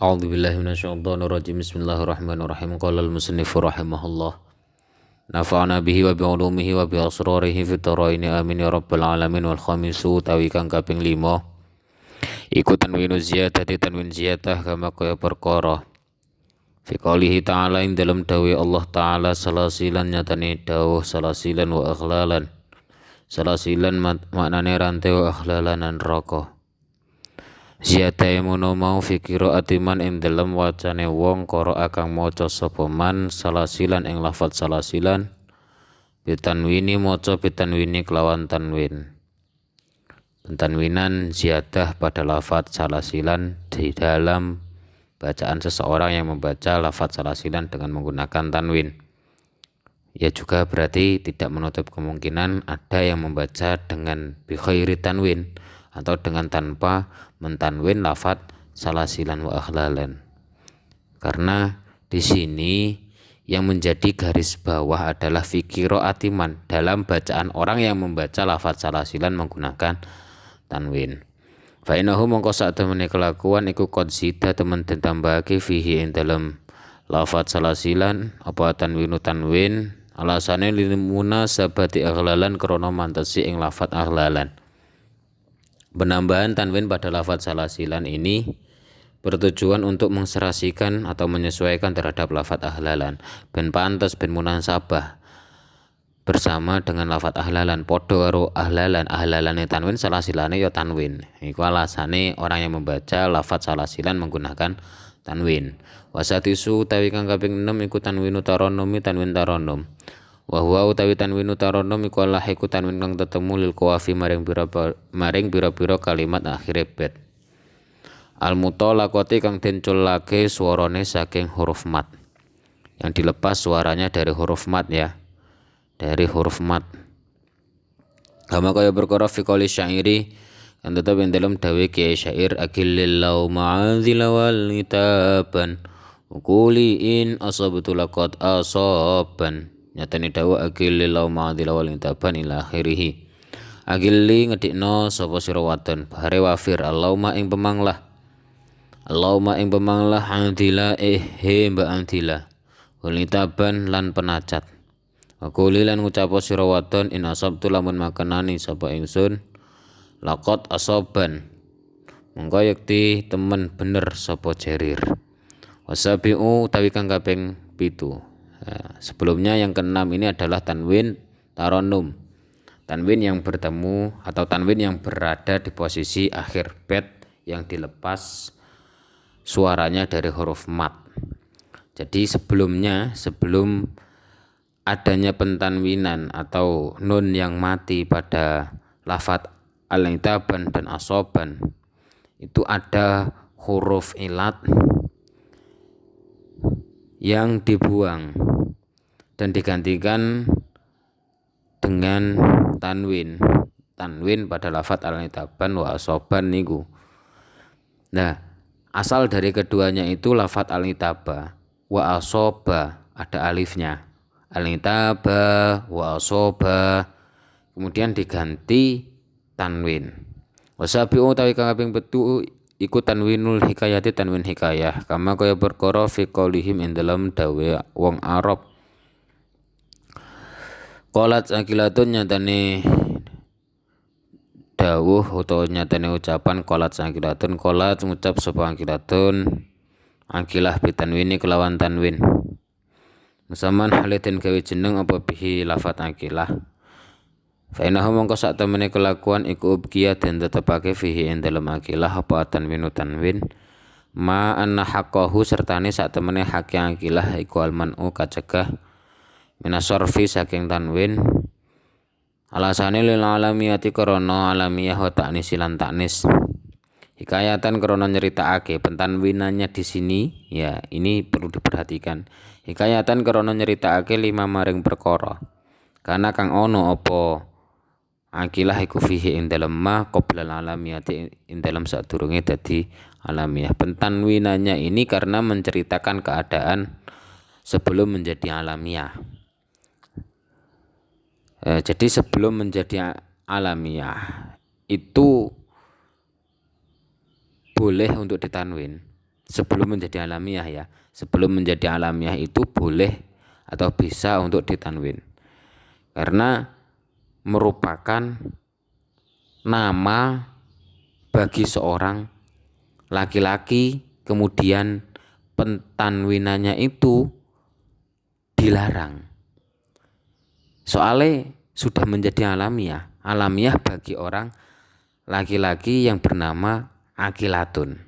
A'udzubillahi minasyaitonirrajim. Bismillahirrahmanirrahim. Qala al-musannifu rahimahullah. Nafa'ana bihi wa bi'ulumihi wa bi asrarihi fid dharaini amin ya rabbal alamin. Wal khamisu tawi kang kaping 5 iku tanwinu ziyadati tanwin ziyadah kama kaya perkara fi qoulihi ta'ala ing dalam dawuh Allah taala salasilan nyatane dawuh salasilan wa akhlalan. Salasilan maknane rantai wa akhlalan neraka. Ziyadahe mono mau fikiro atiman ing dalem wacane wong karo akang maca sapa man salasilan ing lafaz salasilan bitanwini maca bitanwini kelawan tanwin. Pentanwinan ziyadah pada lafaz salasilan di dalam bacaan seseorang yang membaca lafaz salasilan dengan menggunakan tanwin. Ya juga berarti tidak menutup kemungkinan ada yang membaca dengan bi khairi tanwin atau dengan tanpa mentanwin lafaz salasilan wa akhlalan. Karena di sini yang menjadi garis bawah adalah fikiro atiman dalam bacaan orang yang membaca lafaz salasilan menggunakan tanwin. Fa innahu mongko sak temene kelakuan iku qad zida temen ditambahake fihi ing dalam lafaz salasilan apa tanwinu tanwin alasane lil munasabati akhlalan krana mantesi ing lafaz akhlalan. Penambahan tanwin pada lafaz salasilan ini bertujuan untuk mengserasikan atau menyesuaikan terhadap lafaz ahlalan ben pantes ben munasabah bersama dengan lafaz ahlalan podo karo ahlalane tanwin salasilane ya tanwin. Iku alasane orang yang membaca lafaz salasilan menggunakan tanwin. Wasatisu tawi kang kaping 6 iku tanwinu taranumi tanwin taranum. Wa huwa utawi tanwinu taranum iku lahiku tanwin kang tetemu lil qawafi maring pira-pira kalimat akhire bet. Al mutalaqati kang denculake swarane saking huruf mat. Yang dilepas suaranya dari huruf mat ya. Dari huruf mat. Kama kaya perkara fi qouli syairi yang tetap ing dalam dawe kiai syair akillil lau ma'azila wal nitaban ukuli in asabtu laqad asaban. Nyatane dawa agilli law ma'adila wal intaban ila akhirih. Agilli ngedikno sapa sira wadon bare wafir Allahumma ing pemanglah. Allahumma ing pemanglah adila mbak adila. Wal intaban lan penacat. Aquli lan ngucap sira wadon in asabtu lamun makanani sapa ingsun laqad asaban. Mongko yekti temen bener sapa jerir. Wasabi'u utawi kang kaping 7. Nah, sebelumnya yang keenam ini adalah tanwin taronum. Tanwin yang bertemu atau tanwin yang berada di posisi akhir bet yang dilepas suaranya dari huruf mat. Jadi sebelum adanya pentanwinan atau nun yang mati pada lafaz al-intaban dan asoban itu ada huruf ilat yang dibuang dan digantikan dengan tanwin pada lafaz al-intaban wa asoban niku. Nah, asal dari keduanya itu lafaz al-intaba wa asoba ada alifnya. Al-intaba wa asoba kemudian diganti tanwin. Wasabi'u utawi kang kaping 7 iku tanwinul hikayati tanwin hikayah kama kaya perkara fi qaulihim ing dalam dawe wong Arab. Qalat sakilatun nyatane dawuh utawa nyatane ucapan qalat sakilatun qalat ngucap sapa sakilatun akilah bitanwini kelawan tanwin. Musaman halitin gawe jeneng apa bihi lafat akilah. Fa innahu mongko sak temene kelakuan iku ubkiya den tetepake fihi ing dalem akilah apa tanwinu tanwin ma anna haqqahu sertane sak temene hak akilah iku almanu kacegah minasarfi saking tanwin alasane lil alamiyati krana alamiyah wa ta'nis lan ta'nis hikayatan krana nyeritakake pentanwinannya di sini ya ini perlu diperhatikan hikayatan krana nyeritakake lima maring perkara karena kang ono apa akilah iku fihi ing dalem ma qabla alamiyati ing dalem sadurunge dadi alamiah. Pentanwinannya ini karena menceritakan keadaan sebelum menjadi alamiah. Jadi sebelum menjadi alamiah itu boleh untuk ditanwin. sebelum menjadi alamiah ya. Sebelum menjadi alamiah itu boleh atau bisa untuk ditanwin. Karena merupakan nama bagi seorang laki-laki, kemudian pentanwinannya itu dilarang. Soalnya sudah menjadi alamiah. Alamiah bagi orang laki-laki yang bernama Aqilatun.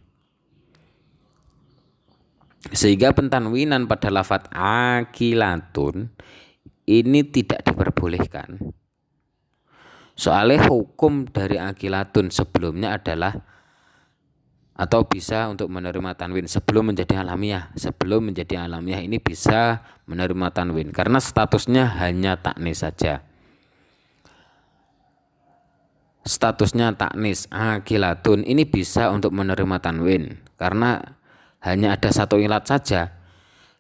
Sehingga pentanwinan pada lafadz Aqilatun ini tidak diperbolehkan. Soalnya hukum dari Aqilatun sebelumnya adalah atau bisa untuk menerima tanwin sebelum menjadi alamiah. Sebelum menjadi alamiah ini bisa menerima tanwin karena statusnya hanya taknis saja. Statusnya taknis Aqilatun ini bisa untuk menerima tanwin karena hanya ada satu ilat saja.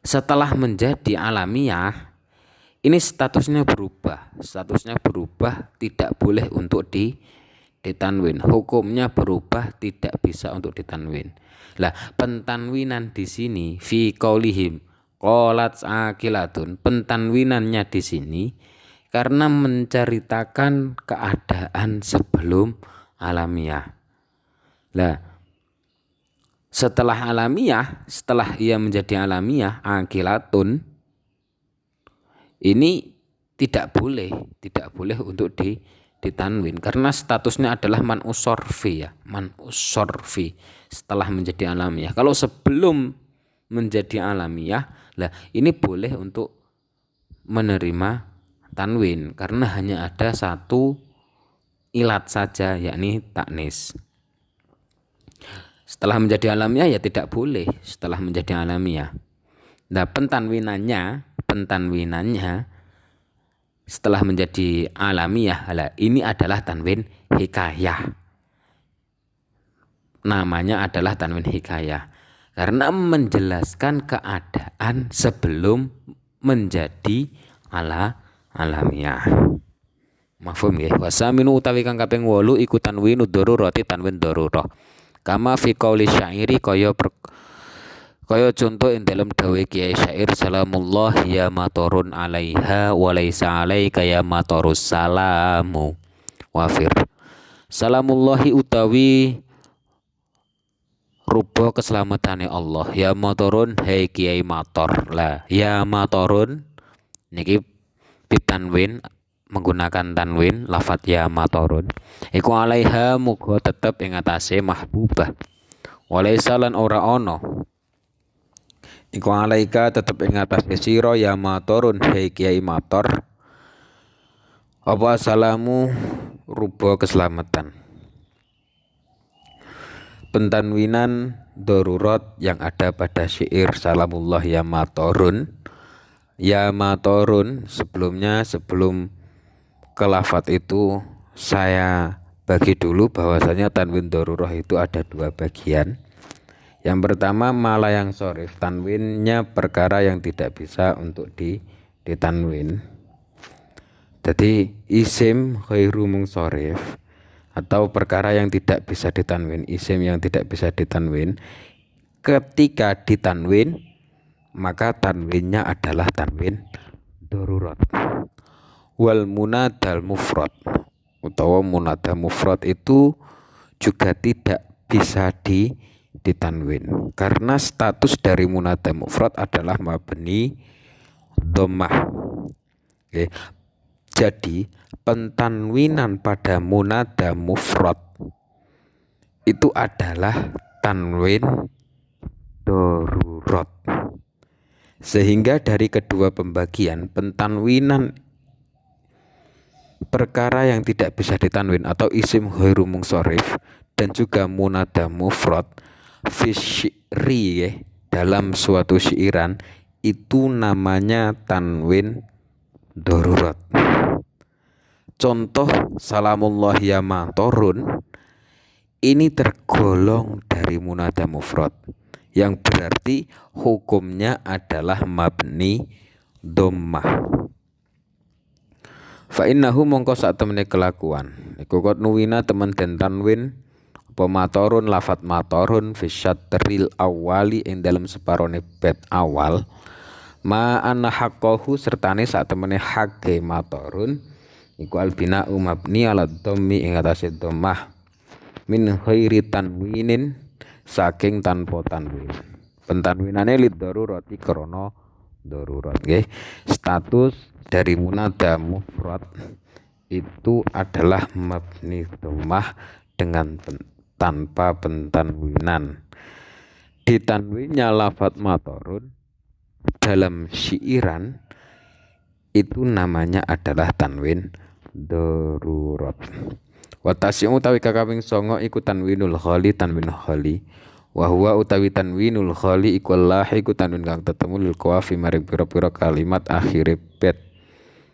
Setelah menjadi alamiah ini statusnya berubah. Statusnya berubah, tidak boleh untuk ditanwin. Hukumnya berubah, tidak bisa untuk ditanwin. Lah, pentanwinan di sini fi qaulihim qalat Aqilatun, pentanwinannya di sini karena menceritakan keadaan sebelum alamiah. Lah, setelah alamiah, setelah ia menjadi alamiah Aqilatun, ini tidak boleh untuk ditanwin karena statusnya adalah man'us sorfi ya, man'us sorfi setelah menjadi alamiah. Kalau sebelum menjadi alamiah, lah ini boleh untuk menerima tanwin karena hanya ada satu ilat saja yakni taknis. Setelah menjadi alamiah ya tidak boleh setelah menjadi alamiah. Nah, pentanwinannya setelah menjadi alamiah, ini adalah tanwin hikayah. Namanya adalah tanwin hikayah karena menjelaskan keadaan sebelum menjadi alamiah. Mafhum nggih? Wasaminu utawi kang kaping 8 iku tanwinu darurati tanwin darurah. Kama fi qauli syairi kaya contoh ing dalam dawuh kiai syair salamullah ya matorun alaiha wa laisa alaika ya matorus salamu wafir. Salamullahi utawi rupa keselamatane Allah ya matorun hei kiai mator. Lah ya matorun niki ditanwin menggunakan tanwin lafadz ya matorun iku alaiha muga tetep ing atase mahbubah walaisa lan ora ana iku alaika tetep ing atase sira ya matorun hei kiai mator apa salamu rupa keselamatan. Pentanwinan darurat yang ada pada syair salamullah ya matorun sebelumnya sebelum ke lafadz itu saya bagi dulu bahwasanya tanwin darurah itu ada dua bagian. Yang pertama malayang sorif, tanwinnya perkara yang tidak bisa untuk ditanwin. Jadi isim ghairu mungsorif atau perkara yang tidak bisa ditanwin, isim yang tidak bisa ditanwin. Ketika ditanwin maka tanwinnya adalah tanwin darurat. Wal munadal mufrad utawa munada mufrad itu juga tidak bisa ditanwin karena status dari munada mufrad adalah mabni dhammah. Oke. Jadi pentanwinan pada munada mufrad itu adalah tanwin darurat. Sehingga dari kedua pembagian pentanwinan perkara yang tidak bisa ditanwin atau isim ghairu mungsorif dan juga munada mufrad fi syi'ri dalam suatu syairan itu namanya tanwin darurat. Contoh salamullah ya matorun ini tergolong dari munada mufrad yang berarti hukumnya adalah mabni dhammah. Fa innahu mongko sak temene kelakuan iku kot nuwina temen den tanwin apa matorun lafat matorun fi syatril awali ing dalam separone bait awal ma anna haqqahu sertane sak temene hake matorun iku albina mabni ala dhammi ing atase dhammah min ghairi tanwinin saking tanpa tanwin. Pentanwinane lid darurati krana darurat nggih. Status dari munada mufrad itu adalah mabni dhammah dengan tanpa pentanwinan. Ditanwinnya lafat matorun dalam syairan itu namanya adalah tanwin darurat. Wa tasyi'u utawi kakawing songo iku tanwinul khali tanwin khali. Wa huwa utawi tanwinul khali iku lahiqu tanwin kang tetemu lil qawafi maring pira-pira kalimat akhire bait.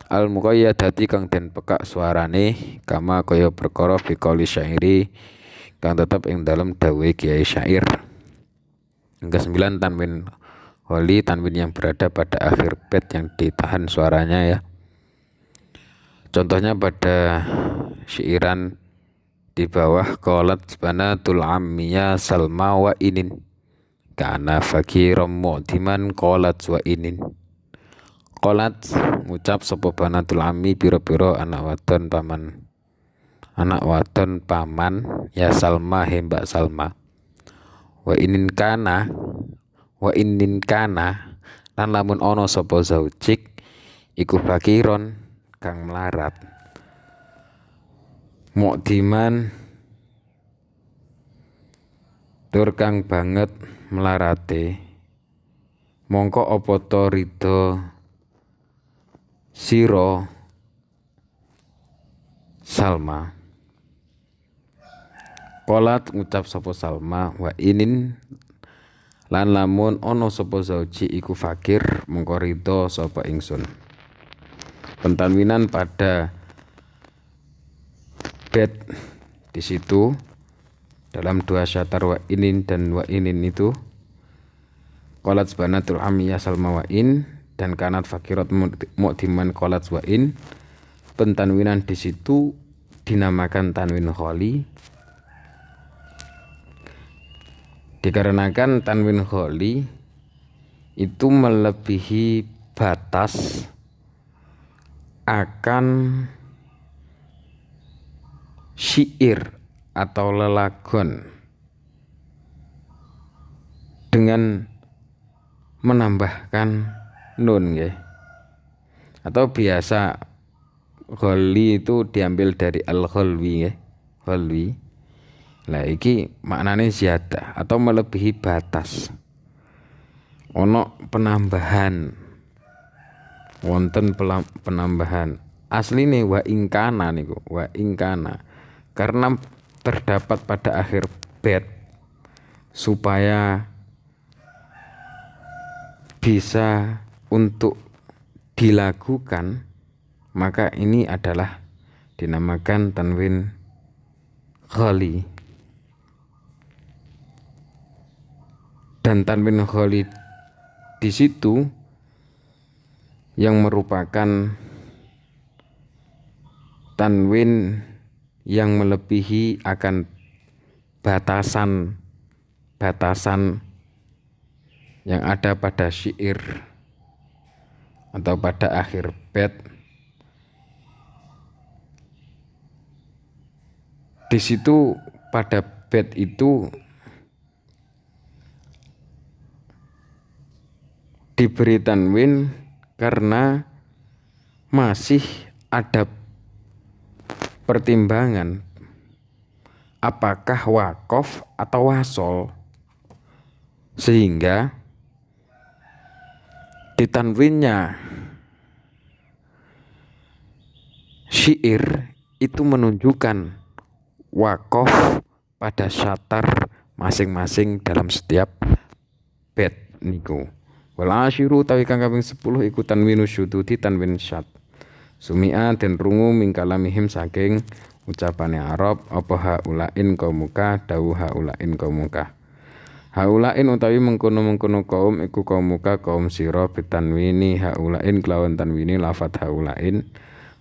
Al muqayyadati kang den pekak suarane kama kaya perkara fi qouli syairi kang tetep ing dalam dawuhe kiai syair. Yang ke-9 tanwin khali tanwin yang berada pada akhir bait yang ditahan suaranya ya. Contohnya pada syairan di bawah qalat banatul ammiya salma wa inin kana fakiram mu'timan qalat wa inin. Qalat ngucap sapa banatul ammi pira-pira anak wadon paman ya Salma Mbak Salma. Wa inin kana lan lamun ana sapa zaujik iku fakiron kang melarat mu'diman tur kang banget melarate mongko apa to ridho sira Salma. Qalat ngucap sapa Salma wa inin lan lamun ana sapa zauji iku fakir mongko ridho sapa ingsun. Pentanwinan pada bait di situ dalam dua syatar wa inin dan wa inin itu qalat banatul ammiya salma wa in dan kanat fakirat mu'diman qalat wa in. Pentanwinan di situ dinamakan tanwin khali dikarenakan tanwin khali itu melebihi batas akan syair atau lelagon dengan menambahkan nun ya. Atau biasa khali itu diambil dari al-khalwi ya. Khalwi. Lah iki maknane ziyadah atau melebihi batas. Ono penambahan wonten penambahan asline wa ingkana niku wa ingkana karena terdapat pada akhir bait supaya bisa untuk dilakukan maka ini adalah dinamakan tanwin khali. Dan tanwin khali di situ yang merupakan tanwin yang melebihi akan batasan yang ada pada syair atau pada akhir bait. Di situ pada bait itu diberi tanwin karena masih ada pertimbangan apakah waqaf atau wasol, sehingga ditanwinnya syair itu menunjukkan waqaf pada syatar masing-masing dalam setiap bait niku. Wal asyiru tawi kang kaping 10 iku tanwinu syududi tanwin syad. Sumi'a den rungu mingkalamihim saking ucapane Arab apa haulain qaumuka dawuh haulain qaumuka. Haulain utawi mengkono-mengkono kaum iku qaumuka kaum sira bitanwini haulain kelawan tanwini lafat haulain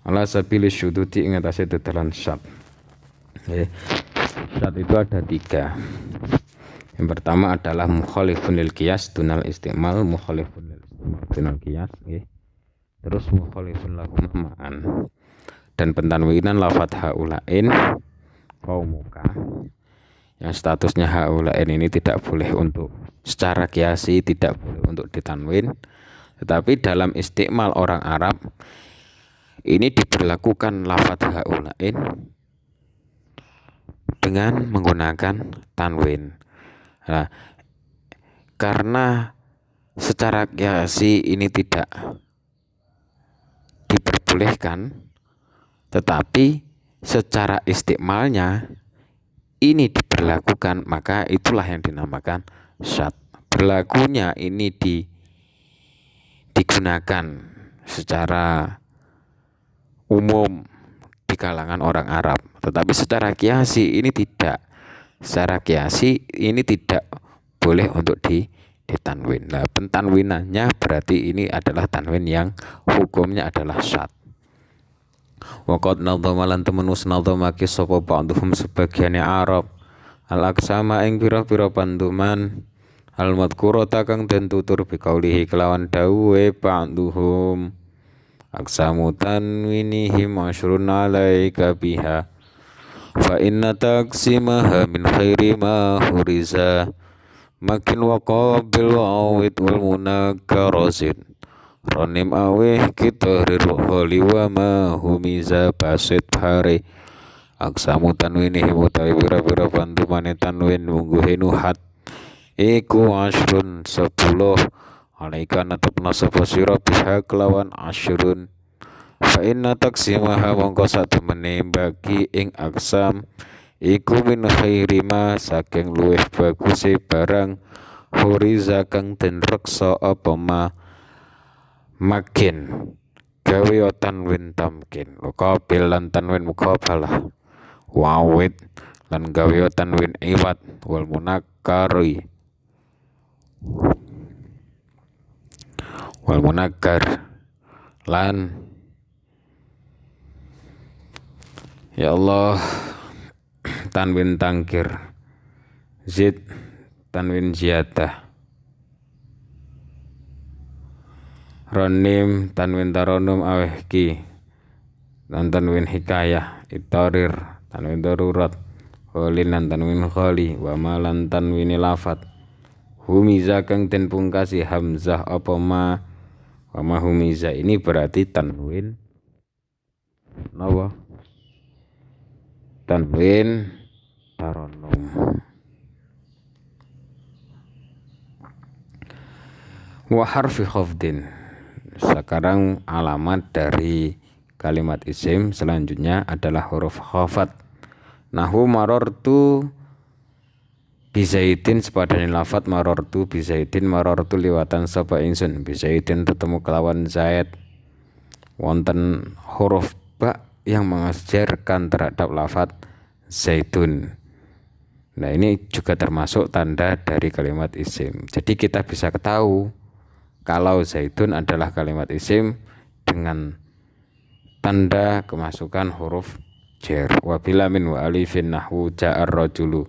ala sabilis syududi ing atase dedalan syad. Syad itu ada 3. Yang pertama adalah mukhalifun lil qiyas dunal istimal, mukhalifun lil istimal dunal qiyas, terus mukhalifun lahum ma'an. Dan pentanwinan lafadz haulain qaumuka, yang statusnya haulain ini tidak boleh untuk secara qiyasi, tidak boleh untuk ditanwin, tetapi dalam istimal orang Arab ini diberlakukan lafadz haulain dengan menggunakan tanwin. Nah, karena secara qiyasi ini tidak diperbolehkan, tetapi secara istimalnya ini diberlakukan, maka itulah yang dinamakan syad. Berlakunya ini digunakan secara umum di kalangan orang Arab, tetapi secara qiyasi ini tidak. Secara qiyasi ini tidak boleh untuk ditanwin. Nah, pentanwinannya berarti ini adalah tanwin yang hukumnya adalah syad. Waqad nadhama lan temenus nadhamake sapa ba'dhum sebagiane Arab al-aqsama ing pira-pira panduman al-madhkurata kang den tutur biqaulihi kelawan dawuhe ba'dhum aqsamu tanwinihim asyrun alaika biha fa inna taqsimaha min khairi ma huriza makin waqabil wa'awid wal munakkarazin ronim aweh kita riruholi wa ma humiza basit hari aksamu tanwinihi mutawi pira-pira pantumane tanwin mungguhe nuhat iku asyrun 10 alaika natepna sapa sira biha kelawan asyrun fa inna taksimaha mongko satemene bagi ing aksam iku min khairi ma saking luwih baguse barang huriza kang den reksa apa ma makin gawe tanwin tamkin muqabil lan tanwin muqabalah wawid lan gawe tanwin iwat wal munakkari wal munakkar lan ya Allah tanwin tangkir zid tanwin ziyadah ronim tanwin taronum aweh ki dan tanwin hikayah itarir tanwin darurat holin lan tanwin khali wa malan tanwin lafat humiza kang den pungkasi hamzah apa ma wa ma humiza ini berarti tanwin nawa tanwin taronum. Wa harfi khafdin. Sekarang alamat dari kalimat isim selanjutnya adalah huruf khafat. Nahu marortu bizaidin sepadane lafat marortu bizaidin marortu liwatan sapa ingsun bizaidin ketemu kelawan zaid. Wonten huruf ba yang mengajarkan terhadap lafat zaitun. Nah, ini juga termasuk tanda dari kalimat isim. Jadi kita bisa ketahui kalau zaitun adalah kalimat isim dengan tanda kemasukan huruf jar. Wa bilamin wa alifin nahwu ja'ar rajulu.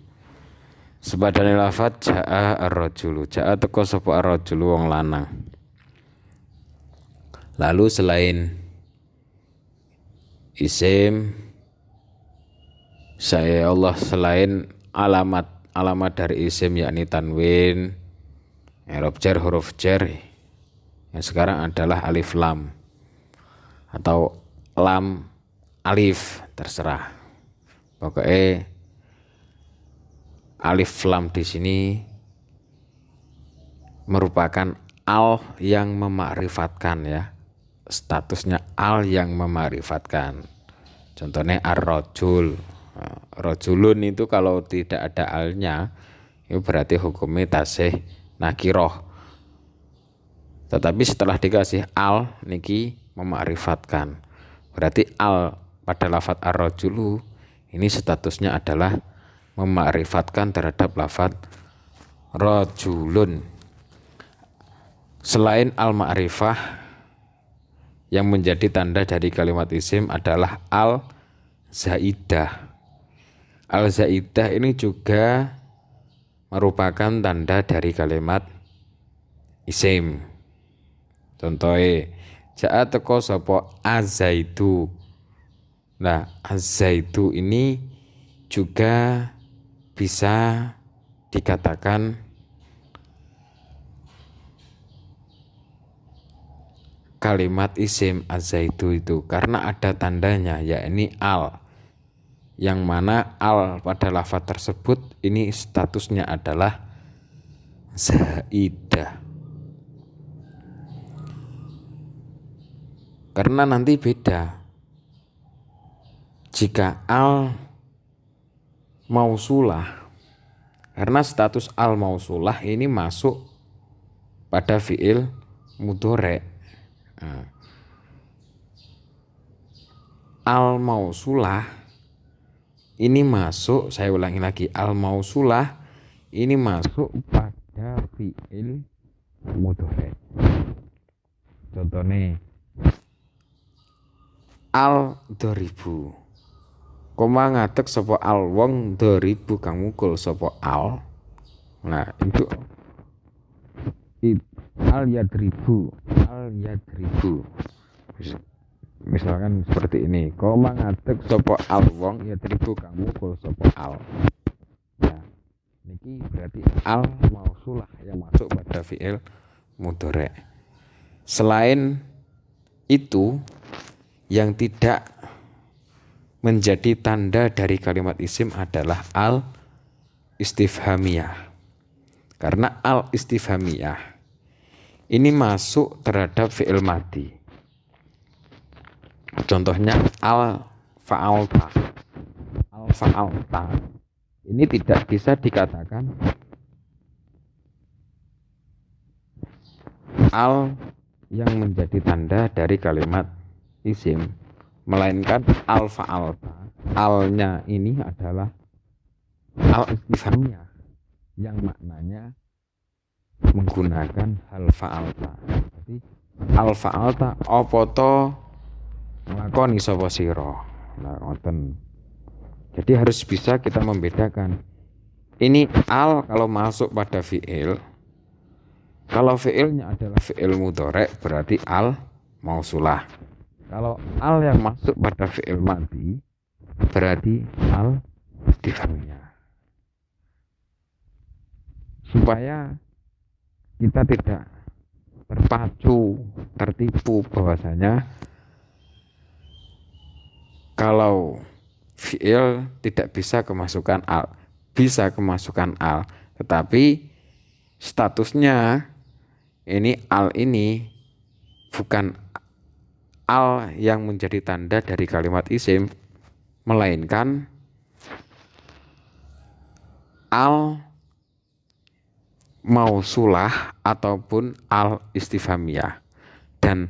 Sepadane lafat ja'a ar-rajulu. Ja'a teko sapa ar-rajulu wong lanang. Lalu selain isim saya Allah selain alamat dari isim yakni tanwin, i'rab jar, huruf jar yang sekarang adalah alif lam atau lam alif terserah. Pokoknya alif lam di sini merupakan al yang memakrifatkan ya. Statusnya al yang memakrifatkan. Contohnya ar-rajul. Rajulun itu kalau tidak ada alnya itu berarti hukumnya tasih nakiroh. Tetapi setelah dikasih al niki memakrifatkan. Berarti al pada lafadz ar-rajulu ini statusnya adalah memakrifatkan terhadap lafadz rajulun. Selain al-ma'rifah yang menjadi tanda dari kalimat isim adalah al-zaidah. Al-zaidah ini juga merupakan tanda dari kalimat isim. Contohnya ja'a teko sapa azaitu. Nah, azaitu ini juga bisa dikatakan kalimat isim azaitu itu karena ada tandanya, yakni al, yang mana al pada lafaz tersebut ini statusnya adalah zaidah. Karena nanti beda jika al mausulah, karena status al mausulah ini masuk pada fiil mudhari'. Al mausulah ini masuk, saya ulangi lagi, al mausulah ini masuk pada fiil mudhari'. Contohnya al doribu, koma ngadeg sapa al wong doribu kang mukul sapa al. Nah itu al yadribu, misalkan seperti ini, koma ngadeg sapa al wong yadribu kang mukul sapa al. Nah niki berarti al mausulah yang masuk pada fiil mudhari'. Selain itu, yang tidak menjadi tanda dari kalimat isim adalah al istifhamiyah. Karena al istifhamiyah ini masuk terhadap fi'il madhi. Contohnya al fa'alta. Al fa'alta ini tidak bisa dikatakan al yang menjadi tanda dari kalimat isim, melainkan al fa'alta. Alnya ini adalah al istifhamiyah yang maknanya menggunakan hal fa'alta. Jadi al fa'alta apa to nglakoni sapa sira. Nah ngoten. Jadi harus bisa kita membedakan. Ini al kalau masuk pada fi'il, kalau fi'ilnya adalah fi'il mudhari' berarti al mausulah. Kalau al yang masuk pada fi'il madhi berarti al istifhamiyah. Supaya kita tidak terpacu, tertipu bahwasanya kalau fi'il tidak bisa kemasukan al, bisa kemasukan al, tetapi statusnya ini al ini bukan al yang menjadi tanda dari kalimat isim, melainkan al mausulah ataupun al istifhamiyah. Dan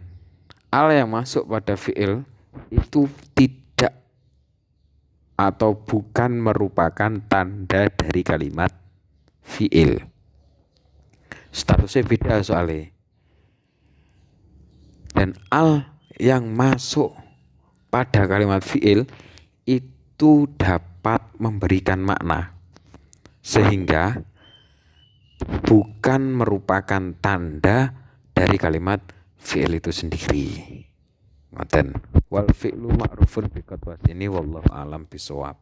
al yang masuk pada fi'il itu tidak atau bukan merupakan tanda dari kalimat fi'il. Statusnya beda soalnya. Dan al yang masuk pada kalimat fi'il itu dapat memberikan makna, sehingga bukan merupakan tanda dari kalimat fi'il itu sendiri. Ngoten. Wal fi'lu ma'rufun bi qadwasini wallahu alam bisawab.